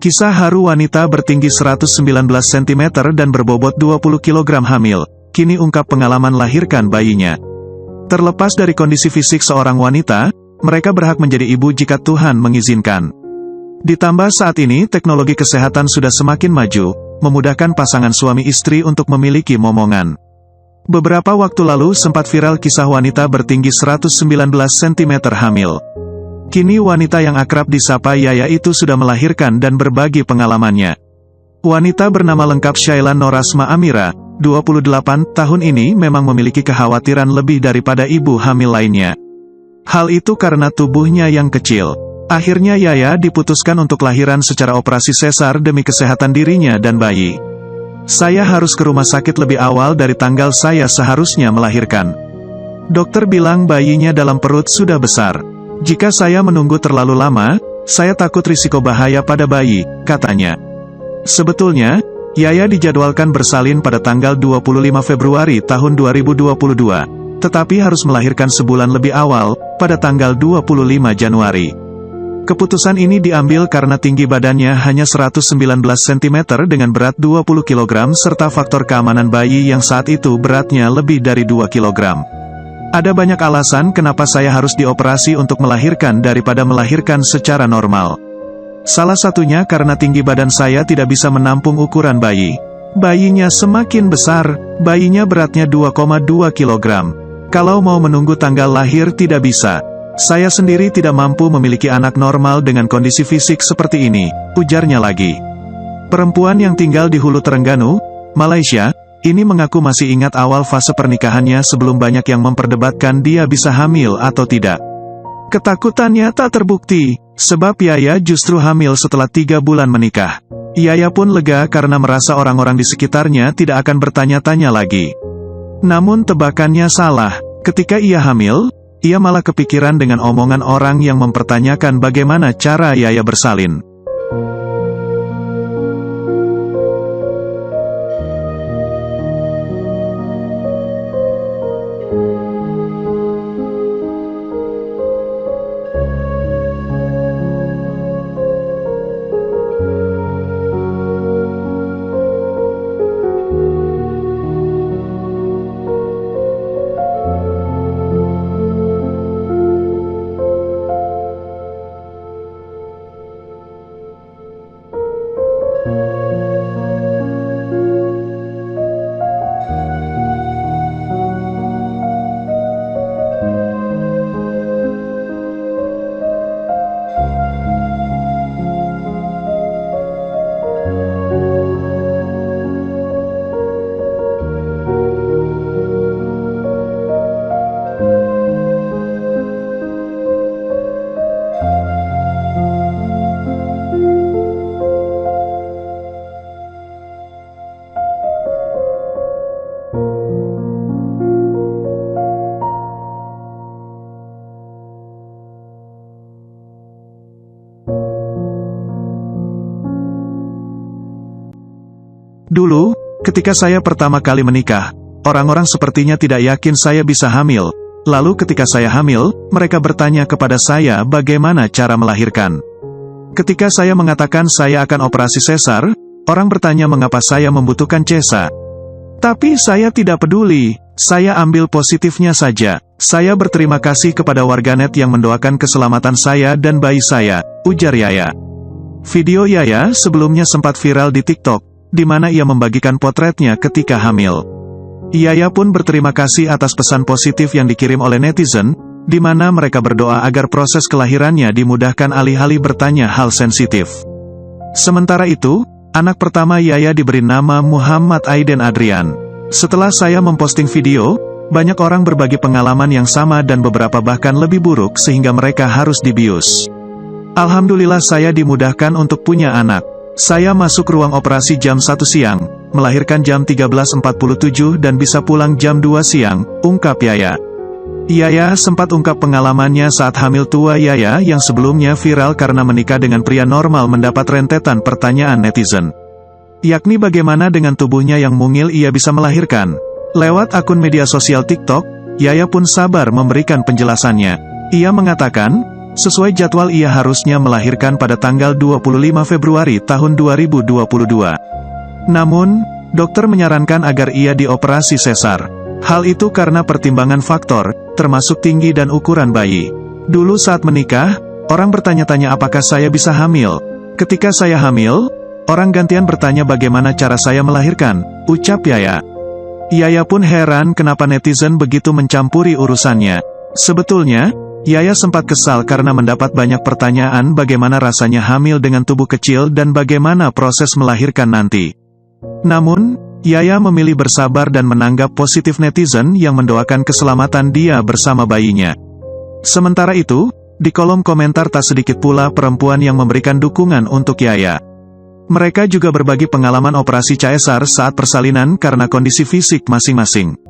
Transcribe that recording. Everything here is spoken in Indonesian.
Kisah haru wanita bertinggi 119 cm dan berbobot 20 kg hamil, kini ungkap pengalaman melahirkan bayinya. Terlepas dari kondisi fisik seorang wanita, mereka berhak menjadi ibu jika Tuhan mengizinkan. Ditambah saat ini teknologi kesehatan sudah semakin maju, memudahkan pasangan suami istri untuk memiliki momongan. Beberapa waktu lalu sempat viral kisah wanita bertinggi 119 cm hamil. Kini wanita yang akrab disapa Yaya itu sudah melahirkan dan berbagi pengalamannya. Wanita bernama lengkap Syaila Norasma Amira, 28 tahun ini memang memiliki kekhawatiran lebih daripada ibu hamil lainnya. Hal itu karena tubuhnya yang kecil. Akhirnya Yaya diputuskan untuk lahiran secara operasi sesar demi kesehatan dirinya dan bayi. Saya harus ke rumah sakit lebih awal dari tanggal saya seharusnya melahirkan. Dokter bilang bayinya dalam perut sudah besar. Jika saya menunggu terlalu lama, saya takut risiko bahaya pada bayi, katanya. Sebetulnya, Yaya dijadwalkan bersalin pada tanggal 25 Februari tahun 2022, tetapi harus melahirkan sebulan lebih awal, pada tanggal 25 Januari. Keputusan ini diambil karena tinggi badannya hanya 119 cm dengan berat 20 kg serta faktor keamanan bayi yang saat itu beratnya lebih dari 2 kg. Ada banyak alasan kenapa saya harus dioperasi untuk melahirkan daripada melahirkan secara normal. Salah satunya karena tinggi badan saya tidak bisa menampung ukuran bayi. Bayinya semakin besar, bayinya beratnya 2,2 kg. Kalau mau menunggu tanggal lahir tidak bisa. Saya sendiri tidak mampu memiliki anak normal dengan kondisi fisik seperti ini, ujarnya lagi. Perempuan yang tinggal di Hulu Terengganu, Malaysia, ini mengaku masih ingat awal fase pernikahannya sebelum banyak yang memperdebatkan dia bisa hamil atau tidak. Ketakutannya tak terbukti, sebab Yaya justru hamil setelah 3 bulan menikah. Yaya pun lega karena merasa orang-orang di sekitarnya tidak akan bertanya-tanya lagi. Namun tebakannya salah, ketika ia hamil, ia malah kepikiran dengan omongan orang yang mempertanyakan bagaimana cara Yaya bersalin. Dulu, ketika saya pertama kali menikah, orang-orang sepertinya tidak yakin saya bisa hamil. Lalu ketika saya hamil, mereka bertanya kepada saya bagaimana cara melahirkan. Ketika saya mengatakan saya akan operasi sesar, orang bertanya mengapa saya membutuhkan cesa. Tapi saya tidak peduli, saya ambil positifnya saja. Saya berterima kasih kepada warganet yang mendoakan keselamatan saya dan bayi saya, ujar Yaya. Video Yaya sebelumnya sempat viral di TikTok, di mana ia membagikan potretnya ketika hamil. Yaya pun berterima kasih atas pesan positif yang dikirim oleh netizen, di mana mereka berdoa agar proses kelahirannya dimudahkan alih-alih bertanya hal sensitif. Sementara itu, anak pertama Yaya diberi nama Muhammad Aiden Adrian. Setelah saya memposting video, banyak orang berbagi pengalaman yang sama dan beberapa bahkan lebih buruk sehingga mereka harus dibius. Alhamdulillah saya dimudahkan untuk punya anak. Saya masuk ruang operasi jam 1 siang, melahirkan jam 13.47 dan bisa pulang jam 2 siang, ungkap Yaya. Yaya sempat ungkap pengalamannya saat hamil tua Yaya yang sebelumnya viral karena menikah dengan pria normal mendapat rentetan pertanyaan netizen. Yakni bagaimana dengan tubuhnya yang mungil ia bisa melahirkan. Lewat akun media sosial TikTok, Yaya pun sabar memberikan penjelasannya. Ia mengatakan, Sesuai jadwal ia harusnya melahirkan pada tanggal 25 Februari tahun 2022. Namun, dokter menyarankan agar ia dioperasi sesar. Hal itu karena pertimbangan faktor, termasuk tinggi dan ukuran bayi. Dulu saat menikah, orang bertanya-tanya apakah saya bisa hamil. Ketika saya hamil, orang gantian bertanya bagaimana cara saya melahirkan, ucap Yaya. Yaya pun heran kenapa netizen begitu mencampuri urusannya. Sebetulnya, Yaya sempat kesal karena mendapat banyak pertanyaan bagaimana rasanya hamil dengan tubuh kecil dan bagaimana proses melahirkan nanti. Namun, Yaya memilih bersabar dan menanggap positif netizen yang mendoakan keselamatan dia bersama bayinya. Sementara itu, di kolom komentar tak sedikit pula perempuan yang memberikan dukungan untuk Yaya. Mereka juga berbagi pengalaman operasi caesar saat persalinan karena kondisi fisik masing-masing.